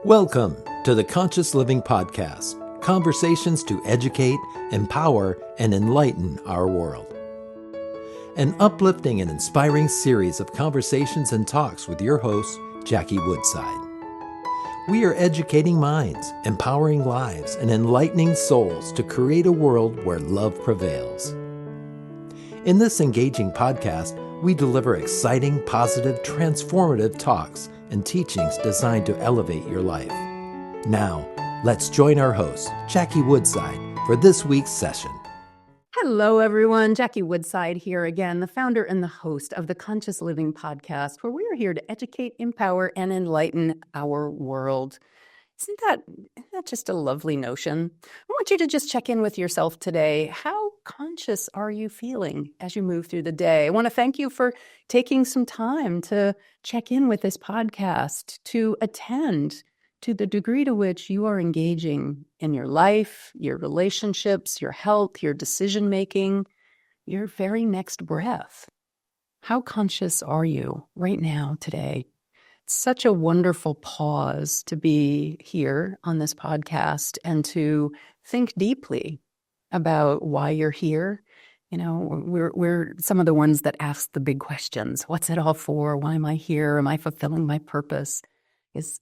Welcome to the Conscious Living Podcast, conversations to educate, empower, and enlighten our world. An uplifting and inspiring series of conversations and talks with your host, Jackie Woodside. We are educating minds, empowering lives, and enlightening souls to create a world where love prevails. In this engaging podcast, we deliver exciting, positive, transformative talks and teachings designed to elevate your life. Now, let's join our host, Jackie Woodside, for this week's session. Hello, everyone. Jackie Woodside here again, the founder and the host of the Conscious Living Podcast, where we are here to educate, empower, and enlighten our world. Isn't that just a lovely notion? I want you to just check in with yourself today. How conscious are you feeling as you move through the day? I want to thank you for taking some time to check in with this podcast, to attend to the degree to which you are engaging in your life, your relationships, your health, your decision-making, your very next breath. How conscious are you right now, today? Such a wonderful pause to be here on this podcast and to think deeply about why you're here. You know, we're some of the ones that ask the big questions. What's it all for? Why am I here? Am I fulfilling my purpose?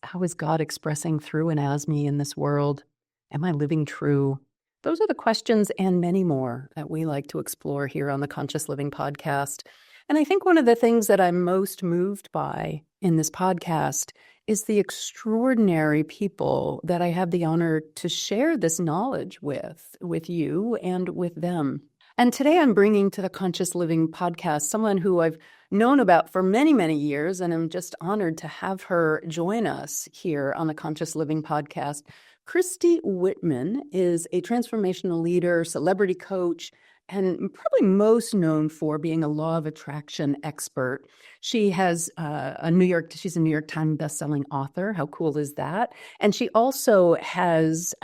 How is God expressing through and as me in this world? Am I living true? Those are the questions and many more that we like to explore here on the Conscious Living Podcast. And I think one of the things that I'm most moved by in this podcast is the extraordinary people that I have the honor to share this knowledge with you and with them. And today I'm bringing to the Conscious Living Podcast someone who I've known about for many, many years, and I'm just honored to have her join us here on the Conscious Living Podcast. Christy Whitman is a transformational leader, celebrity coach, and probably most known for being a law of attraction expert. She has she's a New York Times bestselling author. How cool is that? And she also has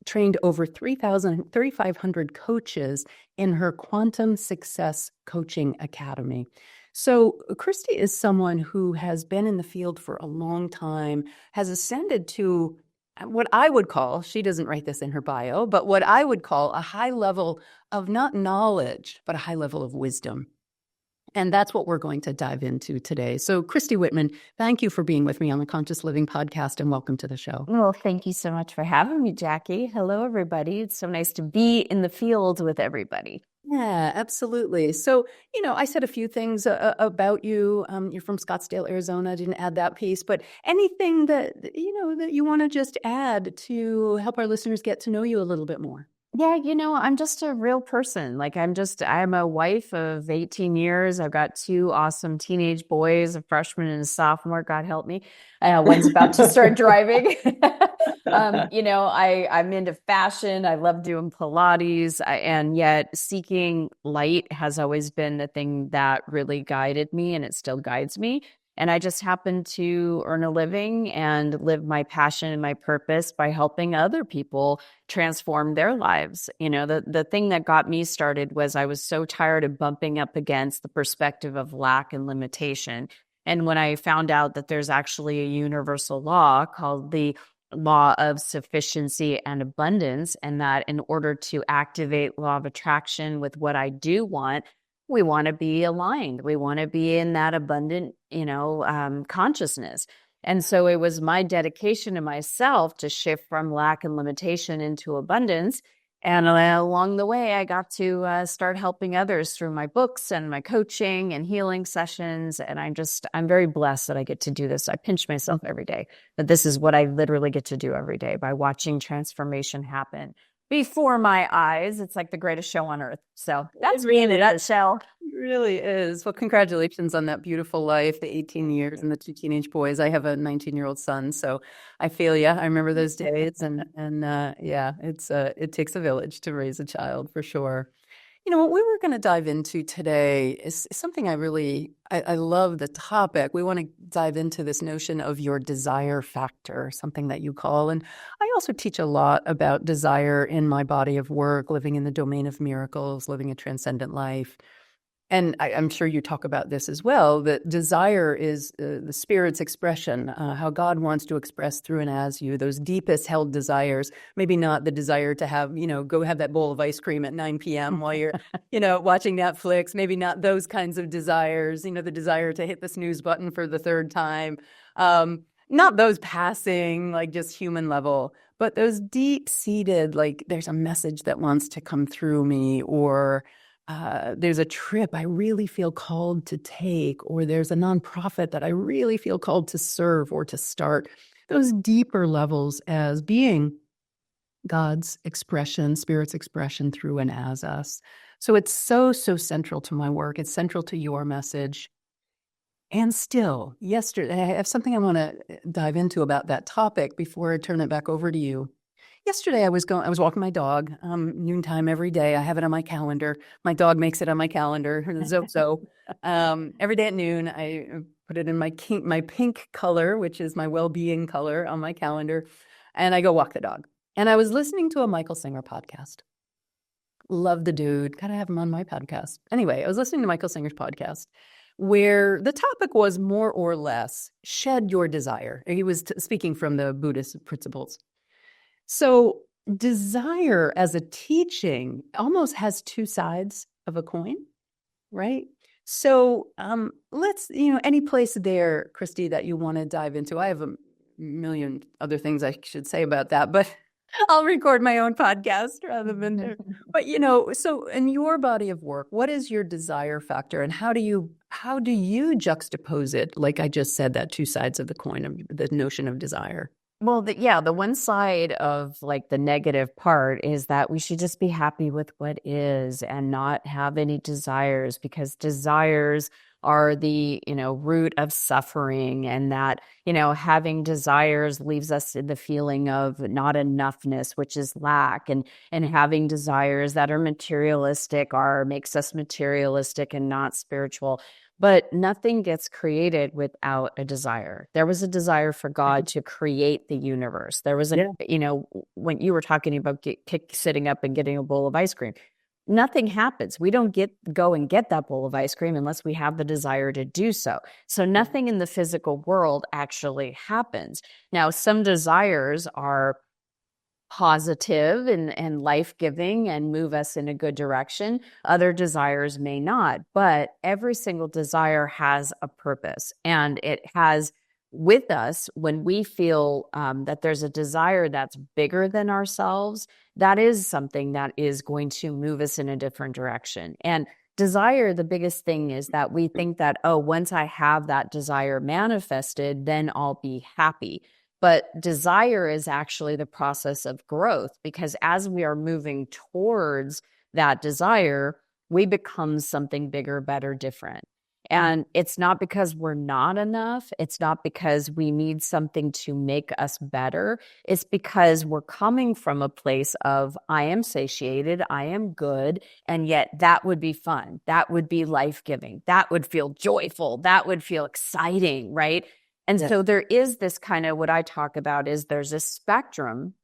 trained over 3,500 coaches in her Quantum Success Coaching Academy. So Christy is someone who has been in the field for a long time, has ascended to what I would call, she doesn't write this in her bio, but what I would call a high level of not knowledge, but a high level of wisdom. And that's what we're going to dive into today. So Christy Whitman, thank you for being with me on the Conscious Living Podcast, and welcome to the show. Well, thank you so much for having me, Jackie. Hello, everybody. It's so nice to be in the field with everybody. Yeah, absolutely. So, I said a few things about you. You're from Scottsdale, Arizona. I didn't add that piece, but anything that you want to just add to help our listeners get to know you a little bit more? Yeah, I'm just a real person. I'm a wife of 18 years. I've got two awesome teenage boys, a freshman and a sophomore, God help me. One's about to start driving. I'm into fashion. I love doing Pilates, and yet seeking light has always been the thing that really guided me, and it still guides me. And I just happen to earn a living and live my passion and my purpose by helping other people transform their lives. The thing that got me started was I was so tired of bumping up against the perspective of lack and limitation. And when I found out that there's actually a universal law called the law of sufficiency and abundance, and that in order to activate law of attraction with what I do want, we want to be aligned. We want to be in that abundant, consciousness. And so it was my dedication to myself to shift from lack and limitation into abundance. And along the way, I got to start helping others through my books and my coaching and healing sessions. And I'm very blessed that I get to do this. I pinch myself every day, but this is what I literally get to do every day by watching transformation happen before my eyes. It's like the greatest show on earth. So that's me in a nutshell. It really is. Well, congratulations on that beautiful life, the 18 years and the two teenage boys. I have a 19-year-old son, so I feel you. I remember those days, and it takes a village to raise a child for sure. What we were going to dive into today is something I love the topic. We want to dive into this notion of your desire factor, something that you call. And I also teach a lot about desire in my body of work, living in the domain of miracles, living a transcendent life. And I'm sure you talk about this as well, that desire is the spirit's expression, how God wants to express through and as you, those deepest held desires, maybe not the desire to have, go have that bowl of ice cream at 9 p.m. while you're, watching Netflix, maybe not those kinds of desires, the desire to hit the snooze button for the third time. Not those passing, like just human level, but those deep-seated, like there's a message that wants to come through me, or there's a trip I really feel called to take, or there's a nonprofit that I really feel called to serve or to start. Those deeper levels as being God's expression, Spirit's expression through and as us. So it's so, so central to my work. It's central to your message. And still, yesterday, I have something I want to dive into about that topic before I turn it back over to you. Yesterday, I was walking my dog, noontime every day. I have it on my calendar. My dog makes it on my calendar, Zozo. Every day at noon, I put it in my pink color, which is my well-being color, on my calendar, and I go walk the dog. And I was listening to a Michael Singer podcast. Love the dude. Gotta have him on my podcast. Anyway, I was listening to Michael Singer's podcast, where the topic was more or less shed your desire. He was speaking from the Buddhist principles. So desire as a teaching almost has two sides of a coin, right? So let's, any place there, Christy, that you want to dive into. I have a million other things I should say about that, but I'll record my own podcast rather than, but so in your body of work, what is your desire factor, and how do you juxtapose it? Like I just said, that two sides of the coin of the notion of desire. Well, the one side of like the negative part is that we should just be happy with what is and not have any desires, because desires are the, root of suffering, and that, having desires leaves us in the feeling of not enoughness, which is lack, and having desires that are materialistic makes us materialistic and not spiritual. But nothing gets created without a desire. There was a desire for God to create the universe. There was when you were talking about sitting up and getting a bowl of ice cream, nothing happens. We don't go and get that bowl of ice cream unless we have the desire to do so. So nothing in the physical world actually happens. Now, some desires are positive and life-giving and move us in a good direction. Other desires may not, but every single desire has a purpose, and it has with us when we feel that there's a desire that's bigger than ourselves. That is something that is going to move us in a different direction. And desire, the biggest thing is that we think that, once I have that desire manifested, then I'll be happy. But desire is actually the process of growth, because as we are moving towards that desire, we become something bigger, better, different. And it's not because we're not enough. It's not because we need something to make us better. It's because we're coming from a place of, I am satiated, I am good, and yet that would be fun. That would be life-giving. That would feel joyful. That would feel exciting, right? And so there is this kind of, what I talk about is there's a spectrum,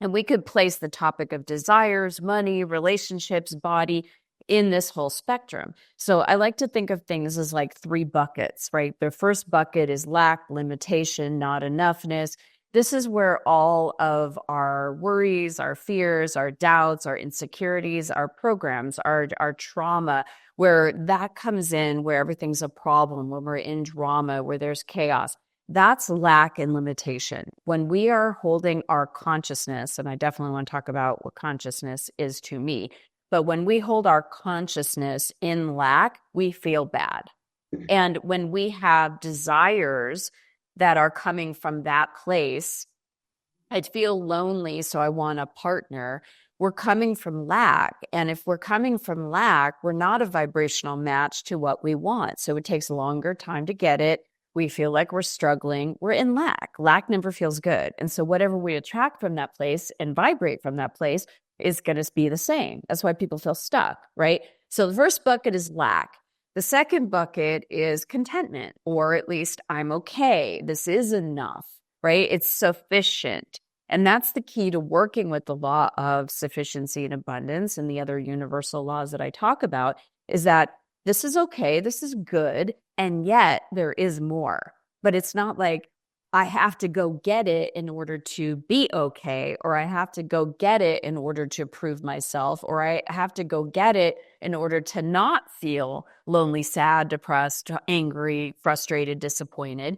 and we could place the topic of desires, money, relationships, body in this whole spectrum. So I like to think of things as like three buckets, right? The first bucket is lack, limitation, not enoughness. This is where all of our worries, our fears, our doubts, our insecurities, our programs, our trauma, where that comes in, where everything's a problem, when we're in drama, where there's chaos. That's lack and limitation. When we are holding our consciousness, and I definitely want to talk about what consciousness is to me, but when we hold our consciousness in lack, we feel bad. And when we have desires that are coming from that place, I feel lonely, so I want a partner. We're coming from lack. And if we're coming from lack, we're not a vibrational match to what we want. So it takes a longer time to get it. We feel like we're struggling. We're in lack. Lack never feels good. And so whatever we attract from that place and vibrate from that place is going to be the same. That's why people feel stuck, right? So the first bucket is lack. The second bucket is contentment, or at least I'm okay. This is enough, right? It's sufficient. And that's the key to working with the law of sufficiency and abundance and the other universal laws that I talk about, is that this is okay, this is good, and yet there is more. But it's not like I have to go get it in order to be okay, or I have to go get it in order to prove myself, or I have to go get it in order to not feel lonely, sad, depressed, angry, frustrated, disappointed.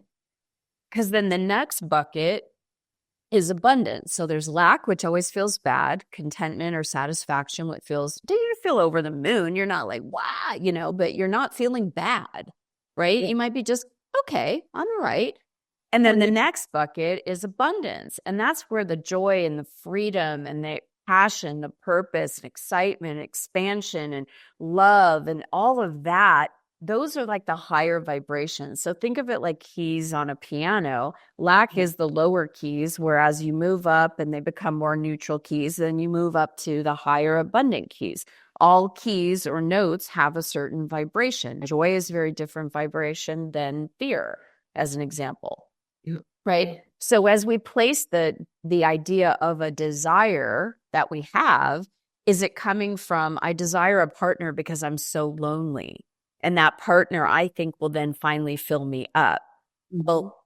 Because then the next bucket is abundance. So there's lack, which always feels bad, contentment or satisfaction, what feels, do you feel over the moon? You're not like, wow, but you're not feeling bad, right? Yeah. You might be just, okay, I'm all right. And then the next bucket is abundance. And that's where the joy and the freedom and the passion, the purpose and excitement, expansion and love and all of that, those are like the higher vibrations. So think of it like keys on a piano. Lack is the lower keys, whereas you move up and they become more neutral keys, then you move up to the higher abundant keys. All keys or notes have a certain vibration. Joy is a very different vibration than fear, as an example. Right. So as we place the idea of a desire that we have, is it coming from, I desire a partner because I'm so lonely? And that partner, I think, will then finally fill me up. Well,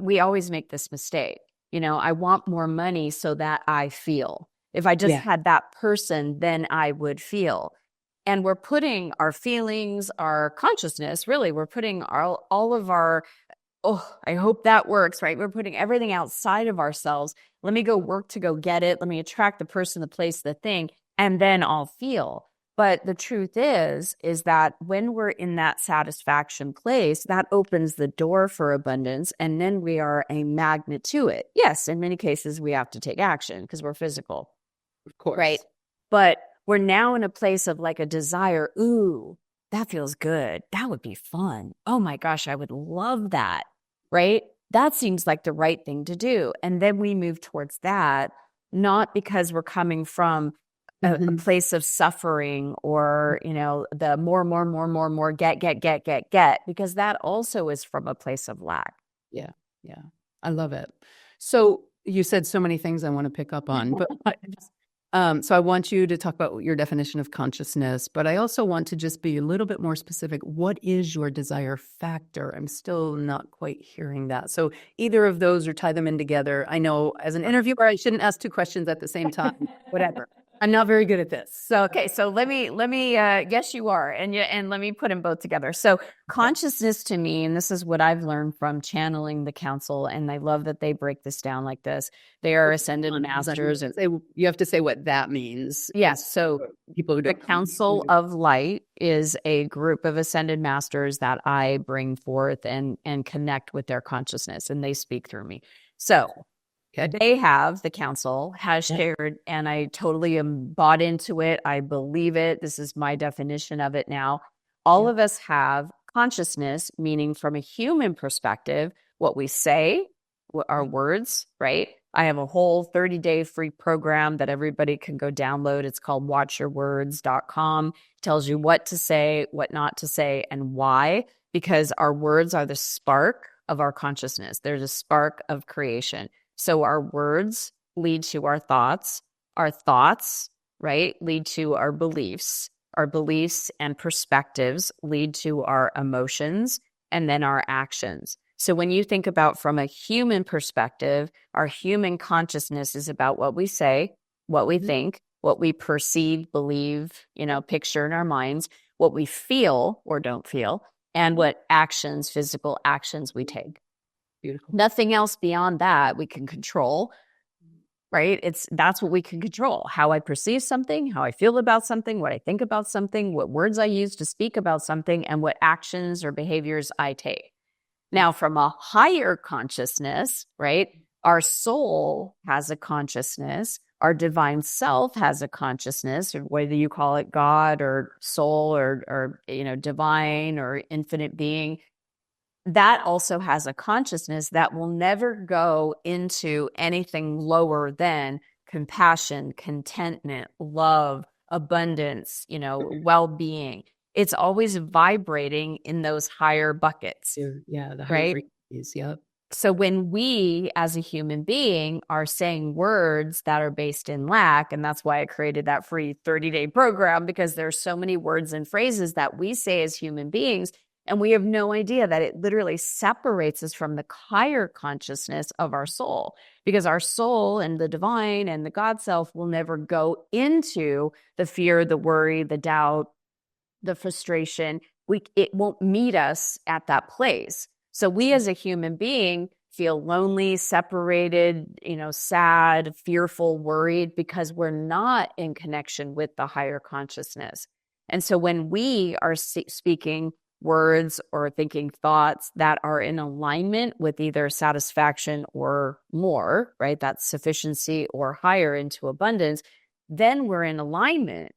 we always make this mistake. I want more money so that I feel. If I just had that person, then I would feel. And we're putting our feelings, our consciousness, really, we're putting all of our, I hope that works, right? We're putting everything outside of ourselves. Let me go work to go get it. Let me attract the person, the place, the thing, and then I'll feel. But the truth is that when we're in that satisfaction place, that opens the door for abundance, and then we are a magnet to it. Yes, in many cases, we have to take action because we're physical. Of course. Right? But we're now in a place of like a desire. Ooh, that feels good. That would be fun. Oh my gosh, I would love that. Right? That seems like the right thing to do. And then we move towards that, not because we're coming from a place of suffering or, the more, get, because that also is from a place of lack. Yeah. Yeah. I love it. So you said so many things I want to pick up on, but so I want you to talk about your definition of consciousness, but I also want to just be a little bit more specific. What is your desire factor? I'm still not quite hearing that. So either of those or tie them in together. I know as an interviewer, I shouldn't ask two questions at the same time, whatever. I'm not very good at this. So, okay. So let me, yes, you are. And let me put them both together. So consciousness to me, and this is what I've learned from channeling the council. And I love that they break this down like this. They are ascended masters. And you have to say what that means. Yes. So people who the Council of Light is a group of ascended masters that I bring forth and connect with their consciousness, and they speak through me. So they have, the council has shared, and I totally am bought into it. I believe it. This is my definition of it now. All of us have consciousness, meaning from a human perspective, what we say, our words, right? I have a whole 30-day free program that everybody can go download. It's called watchyourwords.com. It tells you what to say, what not to say, and why, because our words are the spark of our consciousness. They're the spark of creation. So our words lead to our thoughts, right, lead to our beliefs and perspectives lead to our emotions, and then our actions. So when you think about from a human perspective, our human consciousness is about what we say, what we think, what we perceive, believe, picture in our minds, what we feel or don't feel, and what actions, physical actions we take. Beautiful. Nothing else beyond that we can control, right? That's what we can control. How I perceive something, how I feel about something, what I think about something, what words I use to speak about something, and what actions or behaviors I take. Now, from a higher consciousness, right? Our soul has a consciousness. Our divine self has a consciousness, or whether you call it God or soul or divine or infinite being. That also has a consciousness that will never go into anything lower than compassion, contentment, love, abundance, well-being. It's always vibrating in those higher buckets. Yeah, the higher right? frequencies. Yep. So when we, as a human being, are saying words that are based in lack, and that's why I created that free 30-day program, because there's so many words and phrases that we say as human beings, and we have no idea that it literally separates us from the higher consciousness of our soul, because our soul and the divine and the God self will never go into the fear, the worry, the doubt, the frustration. It won't meet us at that place. So we as a human being feel lonely, separated, sad, fearful, worried, because we're not in connection with the higher consciousness. And so when we are speaking words or thinking thoughts that are in alignment with either satisfaction or more, right? That's sufficiency or higher into abundance, then we're in alignment.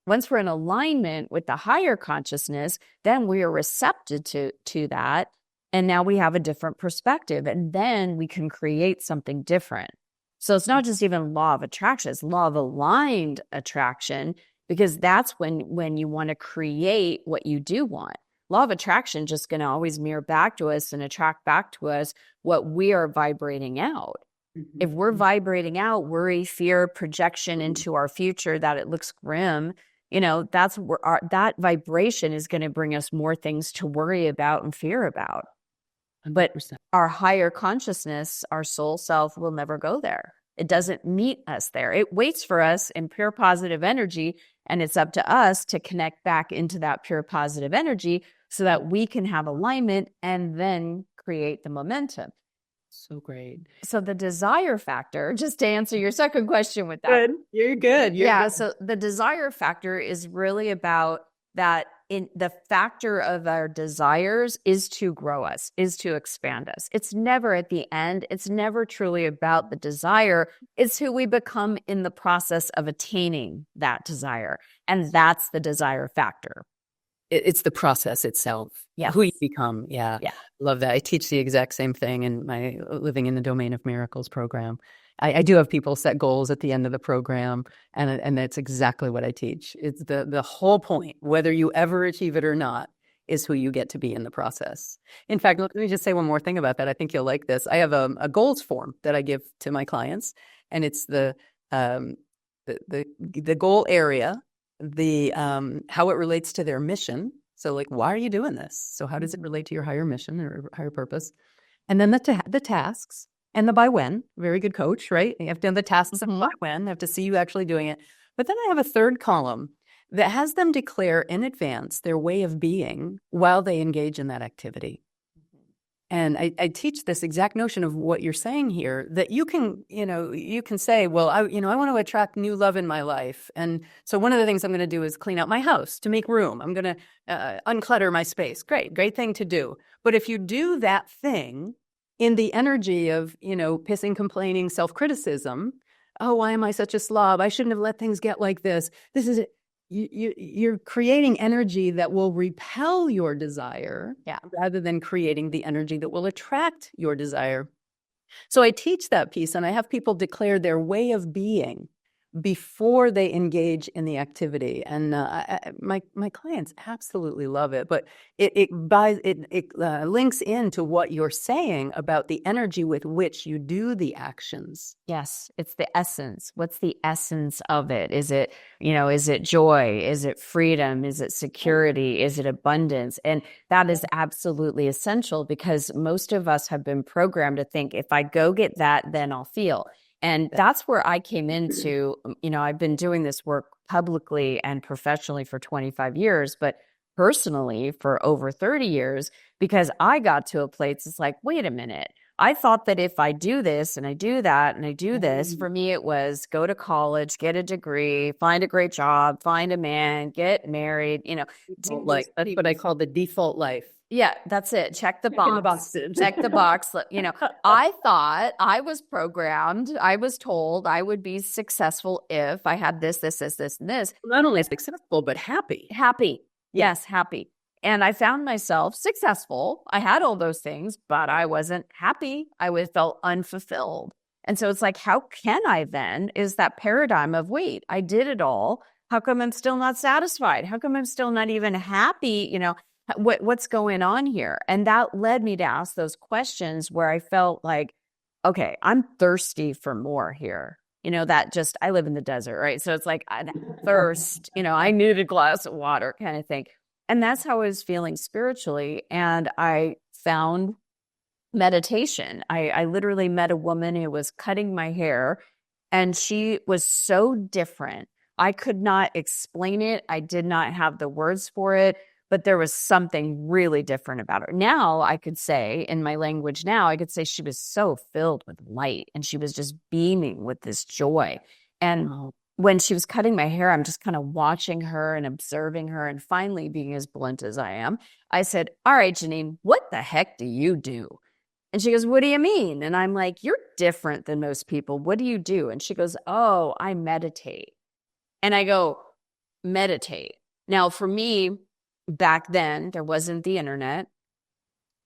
Once we're in alignment with the higher consciousness, then we are receptive to that. And now we have a different perspective, and then we can create something different. So it's not just even law of attraction, it's law of aligned attraction, because that's when you want to create what you do want. Law of attraction just going to always mirror back to us and attract back to us what we are vibrating out. Mm-hmm. If we're vibrating out worry, fear, projection into our future that it looks grim, that's where that vibration is going to bring us more things to worry about and fear about. 100%. But our higher consciousness, our soul self, will never go there. It doesn't meet us there. It waits for us in pure positive energy, and it's up to us to connect back into that pure positive energy so that we can have alignment and then create the momentum. So great. So the desire factor, just to answer your second question with that. Good. You're good. Good. So the desire factor is really about that. In the factor of our desires is to grow us, is to expand us. It's never at the end. It's never truly about the desire. It's who we become in the process of attaining that desire. And that's the desire factor. It's the process itself. Yeah. Who you become. Yeah. Yeah. Love that. I teach the exact same thing in my Living in the Domain of Miracles program. I do have people set goals at the end of the program, and that's exactly what I teach. It's the whole point, whether you ever achieve it or not, is who you get to be in the process. In fact, let me just say one more thing about that. I think you'll like this. I have a goals form that I give to my clients, and it's the goal area, how it relates to their mission. So, like, why are you doing this? So, how does it relate to your higher mission or higher purpose? And then the tasks. And the by when, very good coach, right? You have to have the tasks and by when, I have to see you actually doing it. But then I have a third column that has them declare in advance their way of being while they engage in that activity. And I teach this exact notion of what you're saying here, that you can say, well, I want to attract new love in my life. And so one of the things I'm going to do is clean out my house to make room. I'm going to unclutter my space. Great thing to do. But if you do that thing in the energy of, pissing, complaining, self-criticism, oh, why am I such a slob? I shouldn't have let things get like this. This is it. You're creating energy that will repel your desire, rather than creating the energy that will attract your desire. So I teach that piece, and I have people declare their way of being before they engage in the activity, and my clients absolutely love it. But it links into what you're saying about the energy with which you do the actions. Yes, it's the essence. What's the essence of it? Is it, is it joy? Is it freedom? Is it security? Is it abundance? And that is absolutely essential, because most of us have been programmed to think, if I go get that, then I'll feel. And that's where I came into, I've been doing this work publicly and professionally for 25 years, but personally for over 30 years, because I got to a place, it's like, wait a minute. I thought that if I do this and I do that and I do this, for me, it was go to college, get a degree, find a great job, find a man, get married, That's what I call the default life. Yeah, that's it. Check the box. Check the box. I thought I was programmed. I was told I would be successful if I had this, and this. Not only successful, but happy. Happy. Yes, happy. And I found myself successful. I had all those things, but I wasn't happy. I felt unfulfilled. And so it's like, how can I then? Is that paradigm of, wait, I did it all. How come I'm still not satisfied? How come I'm still not even happy? What's going on here? And that led me to ask those questions where I felt like, okay, I'm thirsty for more here. That just, I live in the desert, right? So it's like thirst, I need a glass of water kind of thing. And that's how I was feeling spiritually. And I found meditation. I literally met a woman who was cutting my hair, and she was so different. I could not explain it. I did not have the words for it, but there was something really different about her. Now I could say, in my language now, I could say she was so filled with light, and she was just beaming with this joy. And when she was cutting my hair, I'm just kind of watching her and observing her, and finally, being as blunt as I am, I said, all right, Janine, what the heck do you do? And she goes, what do you mean? And I'm like, you're different than most people. What do you do? And she goes, oh, I meditate. And I go, meditate. Now, for me, back then, there wasn't the internet.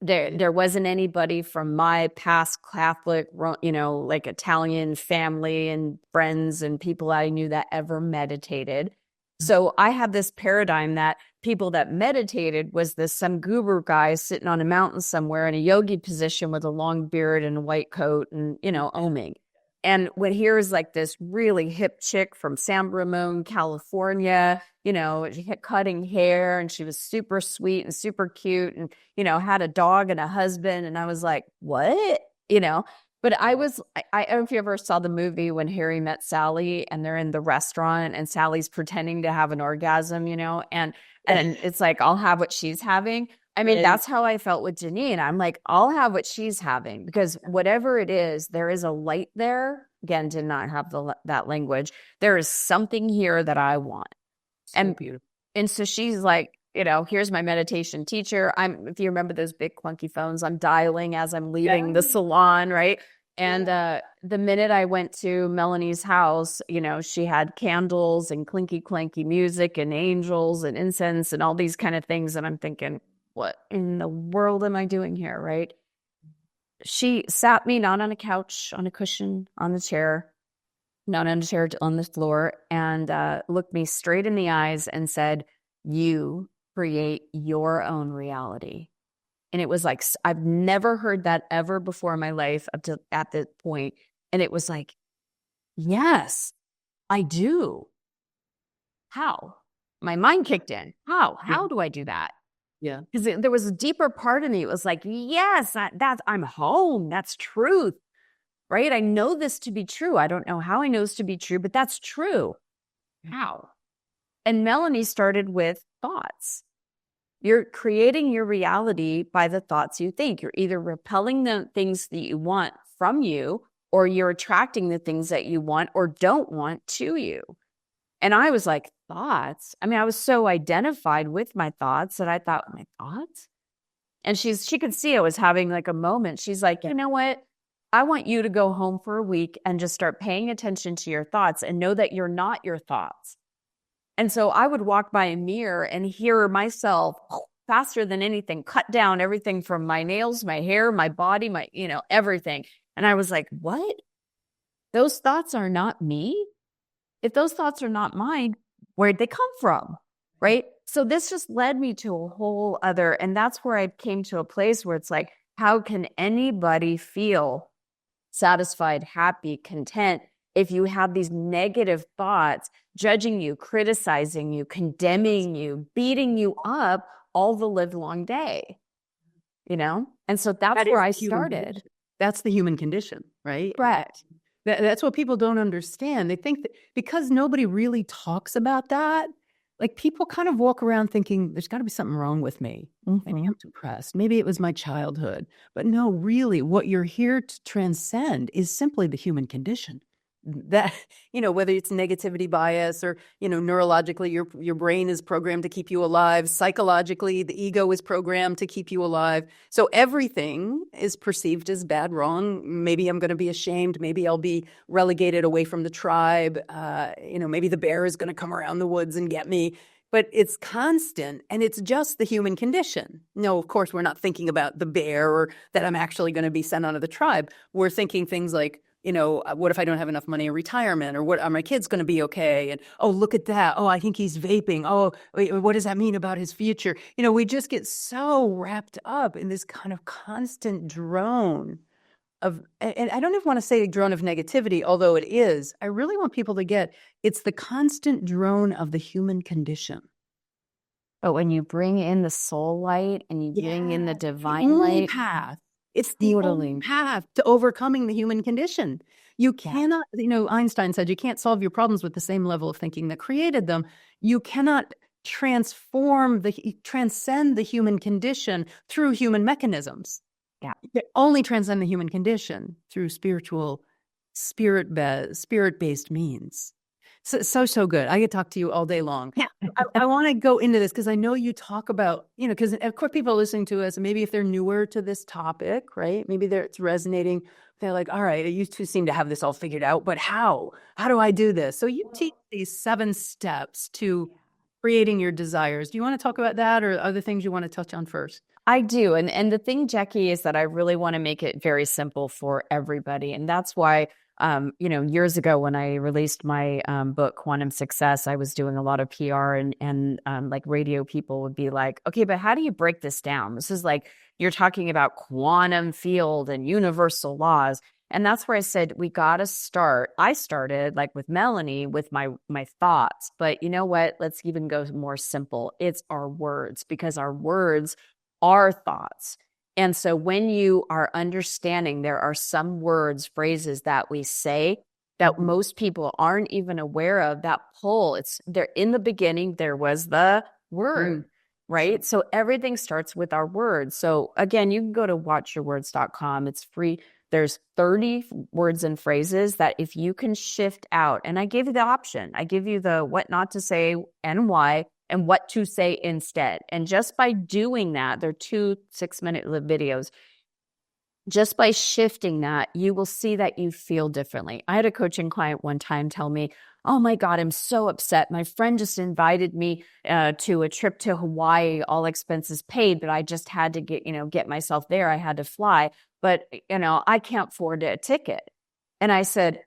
There wasn't anybody from my past Catholic, like Italian family and friends and people I knew that ever meditated. So I had this paradigm that people that meditated was some guru guy sitting on a mountain somewhere in a yogi position with a long beard and a white coat and, oming. And when here's like this really hip chick from San Ramon, California, she had cutting hair, and she was super sweet and super cute, and, had a dog and a husband. And I was like, what? But I don't know if you ever saw the movie When Harry Met Sally, and they're in the restaurant and Sally's pretending to have an orgasm, and it's like, I'll have what she's having. I mean, that's how I felt with Janine. I'm like, I'll have what she's having, because whatever it is, there is a light there. Again, did not have that language. There is something here that I want. So beautiful. And so she's like, here's my meditation teacher. If you remember those big clunky phones, I'm dialing as I'm leaving the salon, right? And the minute I went to Melanie's house, she had candles and clinky clanky music and angels and incense and all these kind of things. And I'm thinking, what in the world am I doing here, right? She sat me not on a couch, on a cushion, on the chair, not on a chair, on the floor, and looked me straight in the eyes and said, you create your own reality. And it was like, I've never heard that ever before in my life up to at this point. And it was like, yes, I do. How? My mind kicked in. How do I do that? Yeah. Because there was a deeper part of me. It was like, yes, I'm home. That's truth, right? I know this to be true. I don't know how I know this to be true, but that's true. How? And Melanie started with thoughts. You're creating your reality by the thoughts you think. You're either repelling the things that you want from you, or you're attracting the things that you want or don't want to you. And I was like, thoughts? I mean, I was so identified with my thoughts that I thought, my thoughts? And she could see I was having like a moment. She's like, you know what? I want you to go home for a week and just start paying attention to your thoughts and know that you're not your thoughts. And so I would walk by a mirror and hear myself faster than anything, cut down everything from my nails, my hair, my body, everything. And I was like, what? Those thoughts are not me? If those thoughts are not mine, where'd they come from? Right? So this just led me to a whole other, and that's where I came to a place where it's like, how can anybody feel satisfied, happy, content if you have these negative thoughts judging you, criticizing you, condemning you, beating you up all the live long day? And so that's where I started. That's the human condition, right? Correct. That's what people don't understand. They think that because nobody really talks about that, like people kind of walk around thinking there's got to be something wrong with me. Maybe I'm depressed. Maybe it was my childhood. But no, really, what you're here to transcend is simply the human condition. That, whether it's negativity bias or, neurologically, your brain is programmed to keep you alive. Psychologically, the ego is programmed to keep you alive. So everything is perceived as bad, wrong. Maybe I'm going to be ashamed. Maybe I'll be relegated away from the tribe. Maybe the bear is going to come around the woods and get me. But it's constant, and it's just the human condition. No, of course, we're not thinking about the bear or that I'm actually going to be sent onto the tribe. We're thinking things like, what if I don't have enough money in retirement, or what are my kids going to be okay? And, oh, look at that. Oh, I think he's vaping. Oh, wait, what does that mean about his future? We just get so wrapped up in this kind of constant drone and I don't even want to say a drone of negativity, although it is. I really want people to get it's the constant drone of the human condition. But when you bring in the soul light and you bring in the divine the only light, path. It's the only path to overcoming the human condition. You cannot, Einstein said you can't solve your problems with the same level of thinking that created them. You cannot transcend the human condition through human mechanisms. Yeah. You can only transcend the human condition through spirit-based means. So good. I could talk to you all day long. Yeah. I want to go into this because I know you talk about, because of course people are listening to us, and maybe if they're newer to this topic, right? Maybe it's resonating. They're like, all right, you two seem to have this all figured out, but how? How do I do this? So you teach these 7 steps to creating your desires. Do you want to talk about that, or other things you want to touch on first? I do. And the thing, Jackie, is that I really want to make it very simple for everybody. And that's why, years ago when I released my book, Quantum Success, I was doing a lot of PR and like radio people would be like, okay, but how do you break this down? This is like, you're talking about quantum field and universal laws. And that's where I said, we got to start. I started like with Melanie with my thoughts, but you know what? Let's even go more simple. It's our words, because our words are thoughts. And so when you are understanding, there are some words, phrases that we say that most people aren't even aware of, that pull. It's there. In the beginning, there was the word, right? So everything starts with our words. So again, you can go to watchyourwords.com. It's free. There's 30 words and phrases that if you can shift out, and I gave you the option, I give you the what not to say and why, and what to say instead. And just by doing that, they're 2 6-minute videos. Just by shifting that, you will see that you feel differently. I had a coaching client one time tell me, oh my God, I'm so upset. My friend just invited me to a trip to Hawaii, all expenses paid, but I just had to get myself there. I had to fly, but I can't afford a ticket. And I said,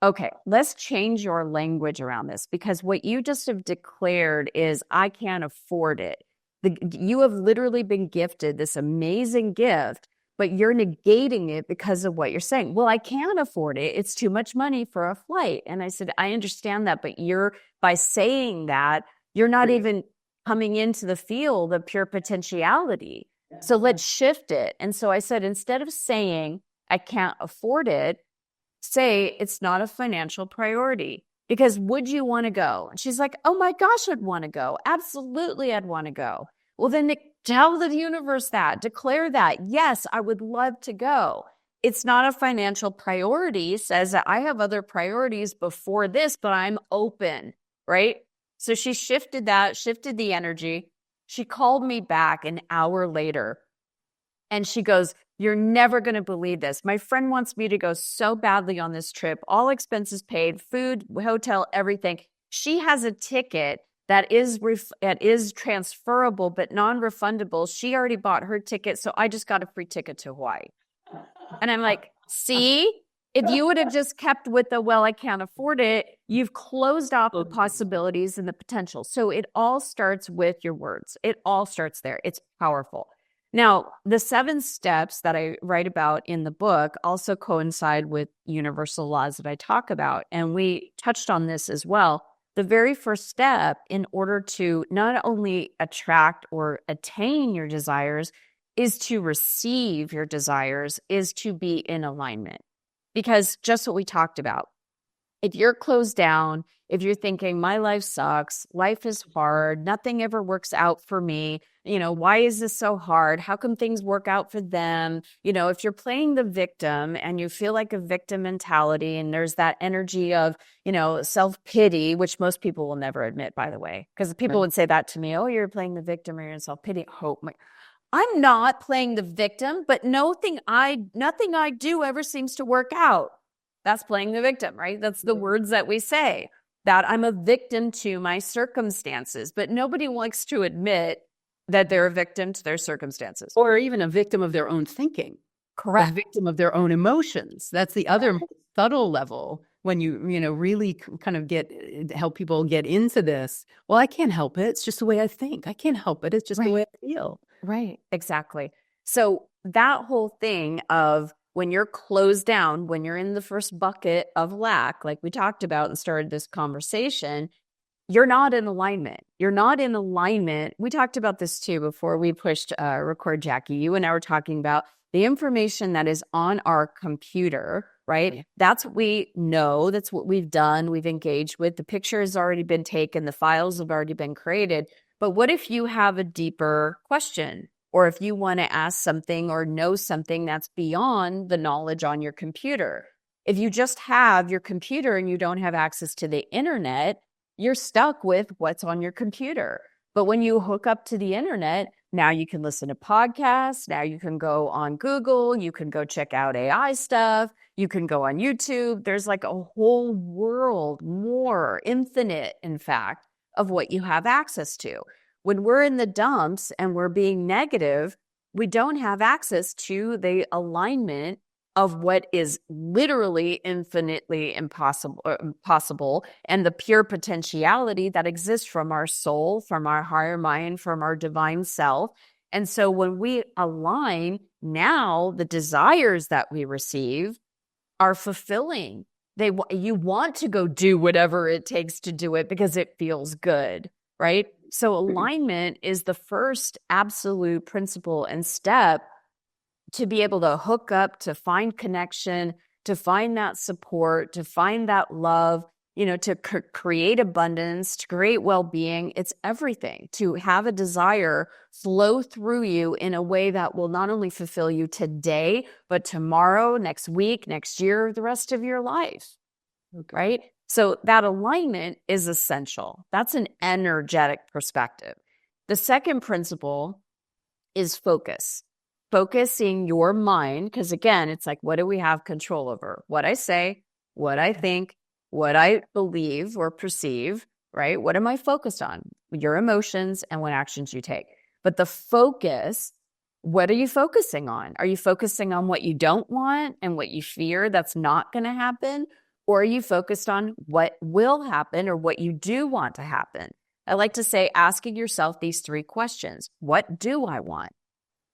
okay, let's change your language around this, because what you just have declared is, I can't afford it. You have literally been gifted this amazing gift, but you're negating it because of what you're saying. Well, I can't afford it. It's too much money for a flight. And I said, I understand that, but by saying that, you're not even coming into the field of pure potentiality. So let's shift it. And so I said, instead of saying, I can't afford it, say it's not a financial priority. Because would you want to go? And she's like, oh my gosh, I'd want to go. Absolutely, I'd want to go. Well, then tell the universe that, declare that. Yes, I would love to go. It's not a financial priority. Says that I have other priorities before this, but I'm open, right? So she shifted the energy. She called me back an hour later and she goes, you're never going to believe this. My friend wants me to go so badly on this trip, all expenses paid, food, hotel, everything. She has a ticket that is transferable but non-refundable. She already bought her ticket, so I just got a free ticket to Hawaii. And I'm like, see, if you would have just kept with the, well, I can't afford it, you've closed off the possibilities and the potential. So it all starts with your words. It all starts there. It's powerful. Now, the 7 steps that I write about in the book also coincide with universal laws that I talk about. And we touched on this as well. The very first step in order to not only attract or attain your desires is to receive your desires, is to be in alignment. Because just what we talked about, if you're closed down, if you're thinking, my life sucks, life is hard, nothing ever works out for me, why is this so hard? How come things work out for them? If you're playing the victim and you feel like a victim mentality, and there's that energy of, self-pity, which most people will never admit, by the way, because people would say that to me, oh, you're playing the victim or you're in self-pity. I'm not playing the victim, but nothing I do ever seems to work out. That's playing the victim, right? That's the words that we say, that I'm a victim to my circumstances, but nobody likes to admit that they're a victim to their circumstances. Or even a victim of their own thinking. Correct. a victim of their own emotions. That's the other more subtle level when you really kind of help people get into this. Well, I can't help it. It's just the way I think. I can't help it. It's just the way I feel. Right. Exactly. So that whole thing of when you're closed down, when you're in the first bucket of lack, like we talked about and started this conversation, you're not in alignment. You're not in alignment. We talked about this too before we pushed record, Jackie. You and I were talking about the information that is on our computer, right? Yeah. That's what we know. That's what we've done. We've engaged with. The picture has already been taken. The files have already been created. But what if you have a deeper question? Or if you want to ask something or know something that's beyond the knowledge on your computer? If you just have your computer and you don't have access to the internet, you're stuck with what's on your computer. But when you hook up to the internet, now you can listen to podcasts. Now you can go on Google. You can go check out AI stuff. You can go on YouTube. There's like a whole world, more infinite, in fact, of what you have access to. When we're in the dumps and we're being negative, we don't have access to the alignment of what is literally infinitely possible and the pure potentiality that exists from our soul, from our higher mind, from our divine self. And so when we align, now the desires that we receive are fulfilling. You want to go do whatever it takes to do it because it feels good, right? So alignment is the first absolute principle and step to be able to hook up, to find connection, to find that support, to find that love, to create abundance, to create well-being. It's everything. To have a desire flow through you in a way that will not only fulfill you today, but tomorrow, next week, next year, the rest of your life, right? So that alignment is essential. That's an energetic perspective. The second principle is focus. Focusing your mind, because again, it's like, what do we have control over? What I say, what I think, what I believe or perceive, right? What am I focused on? Your emotions and what actions you take. But the focus, what are you focusing on? Are you focusing on what you don't want and what you fear that's not going to happen? Or are you focused on what will happen or what you do want to happen? I like to say, asking yourself these three questions. What do I want?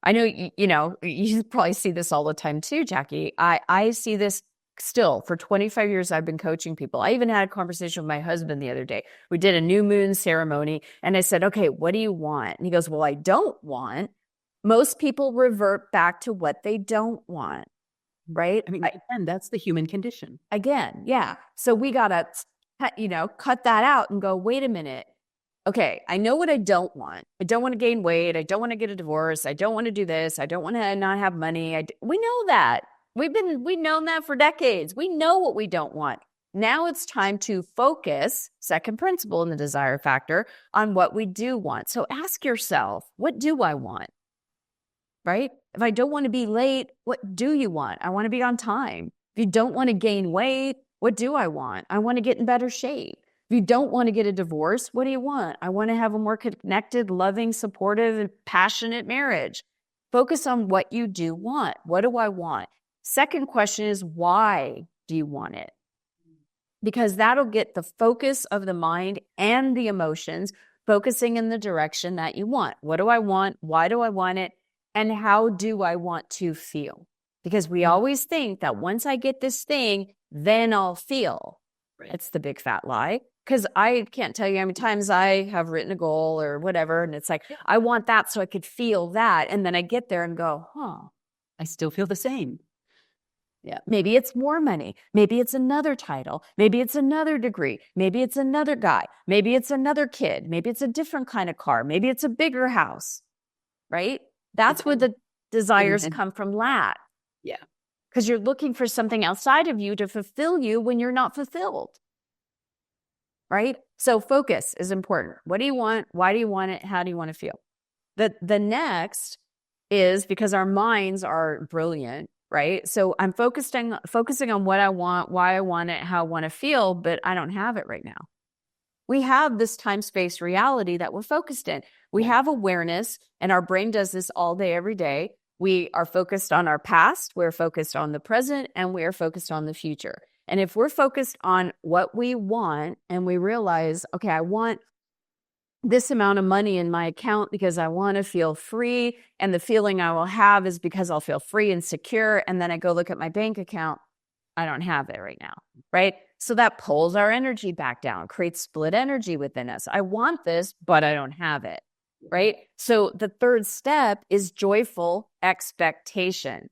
I know, you probably see this all the time too, Jackie. I see this still. For 25 years, I've been coaching people. I even had a conversation with my husband the other day. We did a new moon ceremony and I said, okay, what do you want? And he goes, well, I don't want. Most people revert back to what they don't want, right? I mean, again, that's the human condition. Again, yeah. So we got to, cut that out and go, wait a minute. Okay, I know what I don't want. I don't want to gain weight. I don't want to get a divorce. I don't want to do this. I don't want to not have money. We know that. We've known that for decades. We know what we don't want. Now it's time to focus, second principle in the desire factor, on what we do want. So ask yourself, what do I want? Right? If I don't want to be late, what do you want? I want to be on time. If you don't want to gain weight, what do I want? I want to get in better shape. If you don't want to get a divorce, what do you want? I want to have a more connected, loving, supportive, and passionate marriage. Focus on what you do want. What do I want? Second question is, why do you want it? Because that'll get the focus of the mind and the emotions focusing in the direction that you want. What do I want? Why do I want it? And how do I want to feel? Because we always think that once I get this thing, then I'll feel. Right. It's the big fat lie. Because I can't tell you how many times I have written a goal or whatever, and it's like, I want that so I could feel that. And then I get there and go, I still feel the same. Yeah. Maybe it's more money. Maybe it's another title. Maybe it's another degree. Maybe it's another guy. Maybe it's another kid. Maybe it's a different kind of car. Maybe it's a bigger house, right? That's where the desires come from lack. Yeah. Because you're looking for something outside of you to fulfill you when you're not fulfilled. Right? So focus is important. What do you want? Why do you want it? How do you want to feel? The next is, because our minds are brilliant, right? So I'm focusing on what I want, why I want it, how I want to feel, but I don't have it right now. We have this time-space reality that we're focused in. We have awareness, and our brain does this all day, every day. We are focused on our past, we're focused on the present, and we are focused on the future. And if we're focused on what we want and we realize, okay, I want this amount of money in my account because I want to feel free, and the feeling I will have is because I'll feel free and secure, and then I go look at my bank account, I don't have it right now, right? So that pulls our energy back down, creates split energy within us. I want this, but I don't have it, right? So the third step is joyful expectation.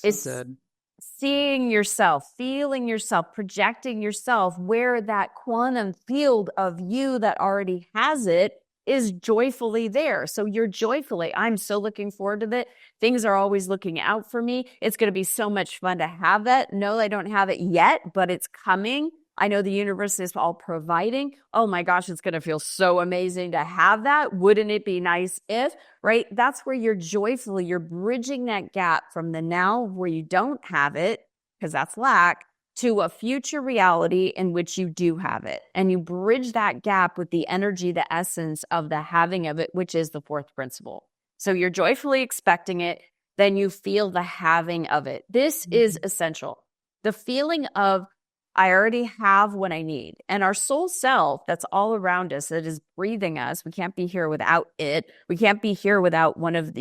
It's so good. Seeing yourself, feeling yourself, projecting yourself where that quantum field of you that already has it is joyfully there. So you're joyfully, I'm so looking forward to it. Things are always looking out for me. It's going to be so much fun to have that. No, I don't have it yet, but it's coming. I know the universe is all providing. Oh my gosh, it's going to feel so amazing to have that. Wouldn't it be nice if, right? That's where you're joyfully, you're bridging that gap from the now where you don't have it, because that's lack, to a future reality in which you do have it. And you bridge that gap with the energy, the essence of the having of it, which is the fourth principle. So you're joyfully expecting it, then you feel the having of it. This is essential. The feeling of, I already have what I need. And our soul self that's all around us, that is breathing us, we can't be here without it. We can't be here without one of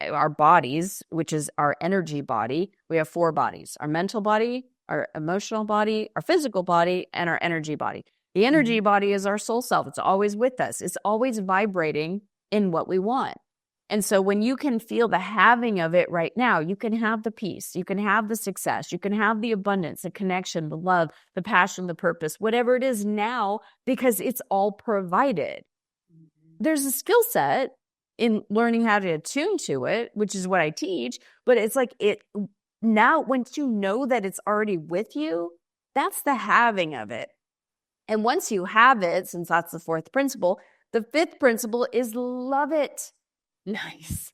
our bodies, which is our energy body. We have 4 bodies: our mental body, our emotional body, our physical body, and our energy body. The energy body is our soul self. It's always with us. It's always vibrating in what we want. And so when you can feel the having of it right now, you can have the peace, you can have the success, you can have the abundance, the connection, the love, the passion, the purpose, whatever it is now, because it's all provided. There's a skill set in learning how to attune to it, which is what I teach, but it's like now, once you know that it's already with you, that's the having of it. And once you have it, since that's the fourth principle, the fifth principle is love it. Nice.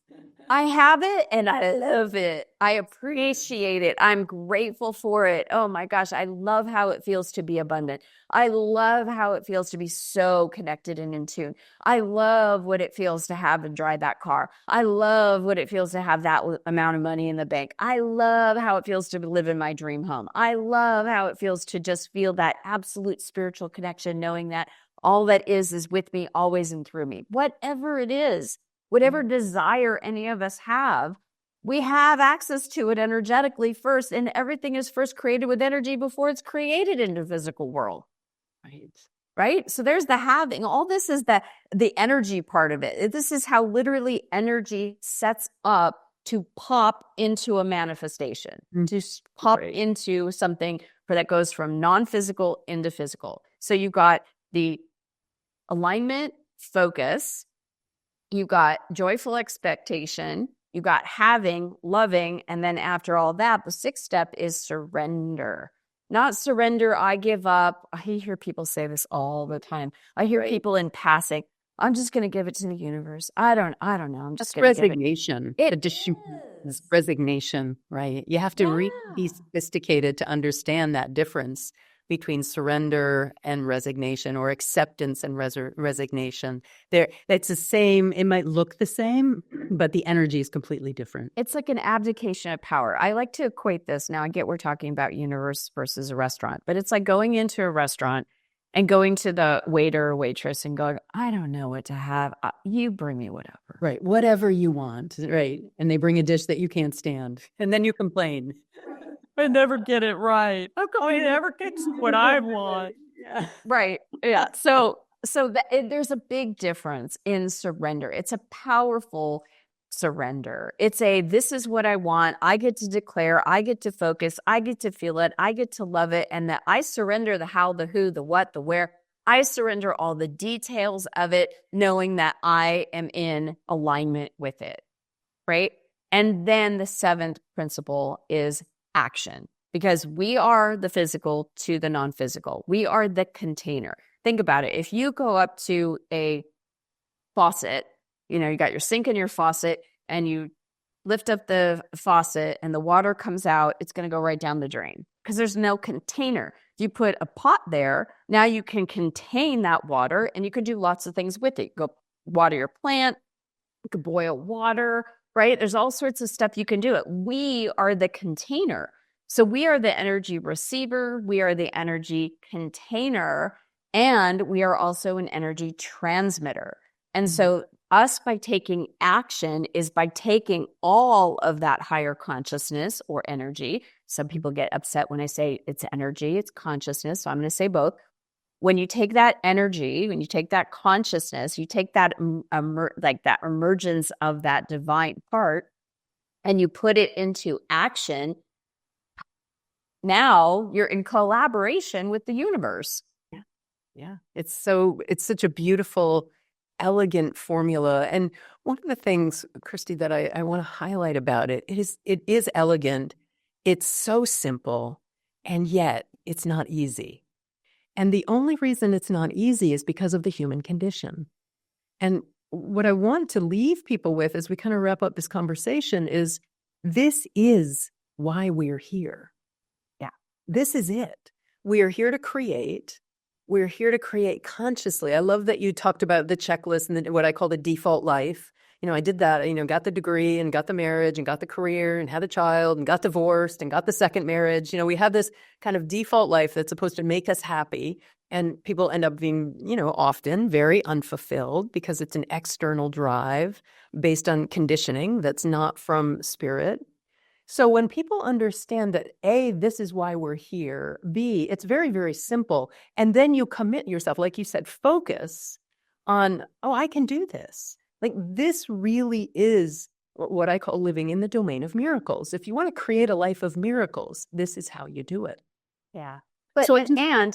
I have it and I love it. I appreciate it. I'm grateful for it. Oh my gosh, I love how it feels to be abundant. I love how it feels to be so connected and in tune. I love what it feels to have and drive that car. I love what it feels to have that amount of money in the bank. I love how it feels to live in my dream home. I love how it feels to just feel that absolute spiritual connection, knowing that all that is with me always and through me. Whatever it is, whatever desire any of us have, we have access to it energetically first, and everything is first created with energy before it's created in the physical world. Right? So there's the having. All this is the energy part of it. This is how literally energy sets up to pop into a manifestation, to pop into something that goes from non-physical into physical. So you've got the alignment, focus, you got joyful expectation, you got having, loving, and then after all that, the sixth step is surrender. Not surrender, I give up. I hear people say this all the time. I hear people in passing, I'm just going to give it to the universe. I don't know. I'm just going to resignation. It's resignation, right? You have to really be sophisticated to understand that difference between surrender and resignation, or acceptance and resignation. It's the same. It might look the same, but the energy is completely different. It's like an abdication of power. I like to equate this. Now, I get we're talking about universe versus a restaurant, but it's like going into a restaurant and going to the waiter or waitress and going, I don't know what to have. You bring me whatever. Right. Whatever you want. Right. And they bring a dish that you can't stand. And then you complain. I never get it right. How come I never get what I want? Yeah. Right. Yeah. So there's a big difference in surrender. It's a powerful surrender. It's this is what I want. I get to declare, I get to focus, I get to feel it, I get to love it. And that I surrender the how, the who, the what, the where. I surrender all the details of it, knowing that I am in alignment with it. Right. And then the seventh principle is action, because we are the physical to the non-physical. We are the container. Think about it. If you go up to a faucet, you got your sink and your faucet, and you lift up the faucet and the water comes out, it's going to go right down the drain because there's no container. If you put a pot there, now you can contain that water and you can do lots of things with it. You go water your plant, you could boil water, right? There's all sorts of stuff you can do it. We are the container. So we are the energy receiver, we are the energy container, and we are also an energy transmitter. And so us, by taking action, is by taking all of that higher consciousness or energy. Some people get upset when I say it's energy, it's consciousness. So I'm going to say both. When you take that energy, when you take that consciousness, you take that like that emergence of that divine part, and you put it into action. Now you're in collaboration with the universe. Yeah. It's such a beautiful, elegant formula. And one of the things, Christy, that I want to highlight about it is elegant. It's so simple, and yet it's not easy. And the only reason it's not easy is because of the human condition. And what I want to leave people with as we kind of wrap up this conversation is this is why we're here. Yeah. This is it. We are here to create. We're here to create consciously. I love that you talked about the checklist and what I call the default life. I did that, got the degree and got the marriage and got the career and had a child and got divorced and got the second marriage. We have this kind of default life that's supposed to make us happy. And people end up being, often very unfulfilled because it's an external drive based on conditioning that's not from spirit. So when people understand that, A, this is why we're here, B, it's very, very simple. And then you commit yourself, like you said, focus on, I can do this. Like this really is what I call living in the domain of miracles. If you want to create a life of miracles, this is how you do it. Yeah. But So and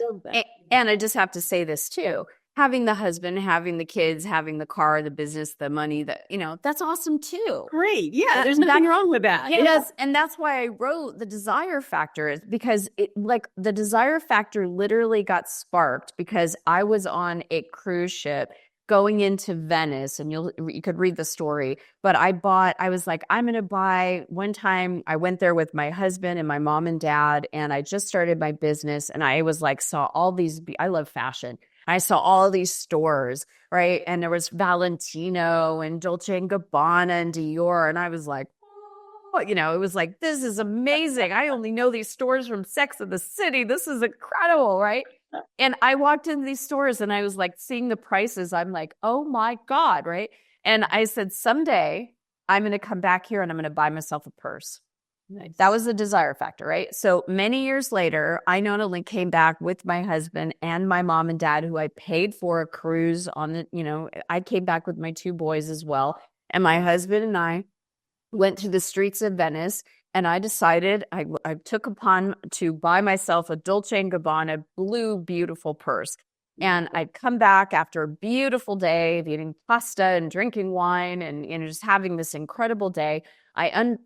I just have to say this too. Having the husband, having the kids, having the car, the business, the money, that's awesome too. Great. Yeah. There's nothing wrong with that. Yes. And that's why I wrote the desire factor, is because the desire factor literally got sparked because I was on a cruise ship going into Venice, and you could read the story, but I was like, I'm going to buy. One time I went there with my husband and my mom and dad, and I just started my business, and I was like, saw all these, I love fashion. I saw all these stores, right? And there was Valentino and Dolce and Gabbana and Dior. And I was like, it was like, this is amazing. I only know these stores from Sex and the City. This is incredible, right? And I walked into these stores and I was like seeing the prices. I'm like, oh my God, right? And I said, someday I'm going to come back here and I'm going to buy myself a purse. Nice. That was the desire factor, right? So many years later, I not only came back with my husband and my mom and dad, who I paid for a cruise on the, I came back with my two boys as well. And my husband and I went to the streets of Venice, and I decided I took upon to buy myself a Dolce & Gabbana blue, beautiful purse. And I'd come back after a beautiful day of eating pasta and drinking wine and just having this incredible day. I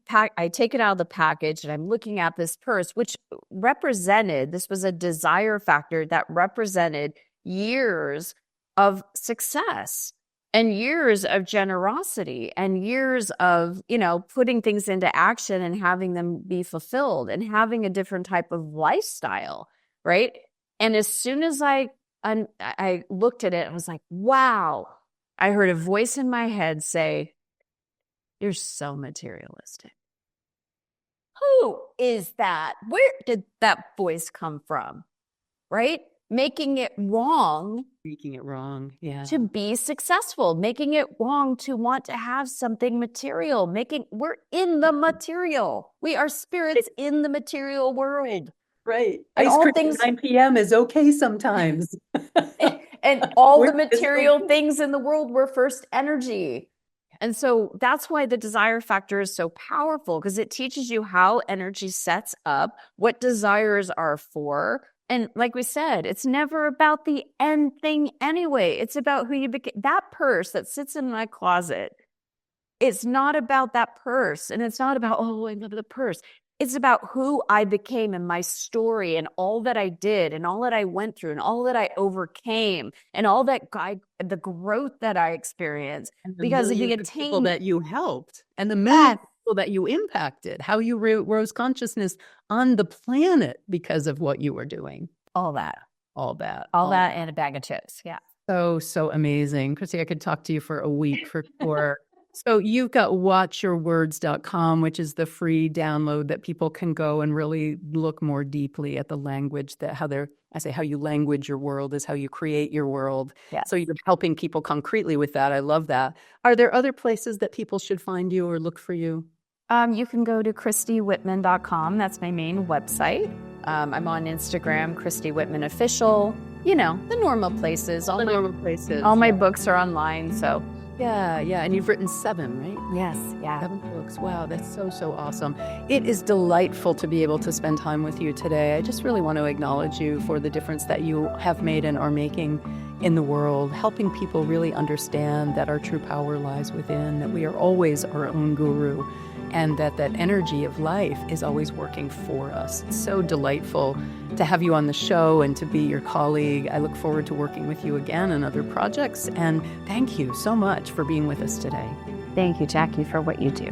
take it out of the package and I'm looking at this purse, which this was a desire factor that represented years of success and years of generosity and years of, putting things into action and having them be fulfilled and having a different type of lifestyle, right? And as soon as I looked at it and was like, wow, I heard a voice in my head say, you're so materialistic. Who is that? Where did that voice come from? Right? Making it wrong. Yeah. To be successful, making it wrong to want to have something material, we're in the material. We are spirits in the material world. Right. And Ice cream at 9 p.m. is okay sometimes. and all the material things in the world were first energy. And so that's why the desire factor is so powerful, because it teaches you how energy sets up, what desires are for. And like we said, it's never about the end thing anyway. It's about who you became. That purse that sits in my closet, it's not about that purse. And it's not about, oh, I love the purse. It's about who I became and my story and all that I did and all that I went through and all that I overcame and all that the growth that I experienced. And because of the people that you helped and the people that you impacted, how you rose consciousness on the planet because of what you were doing. All that and a bag of chips. Yeah. So amazing. Christy, I could talk to you for a week for sure. So you've got watchyourwords.com, which is the free download that people can go and really look more deeply at the language that how you language your world is how you create your world. Yeah. So you're helping people concretely with that. I love that. Are there other places that people should find you or look for you? You can go to christywhitman.com. That's my main website. I'm on Instagram, Christy Whitman Official. The normal places. All my books are online, so. Yeah. And you've written 7, right? Yes, yeah. 7 books. Wow, that's so awesome. It is delightful to be able to spend time with you today. I just really want to acknowledge you for the difference that you have made and are making in the world, helping people really understand that our true power lies within, that we are always our own guru, and that energy of life is always working for us. It's so delightful to have you on the show and to be your colleague. I look forward to working with you again on other projects, and thank you so much for being with us today. Thank you, Jackie, for what you do.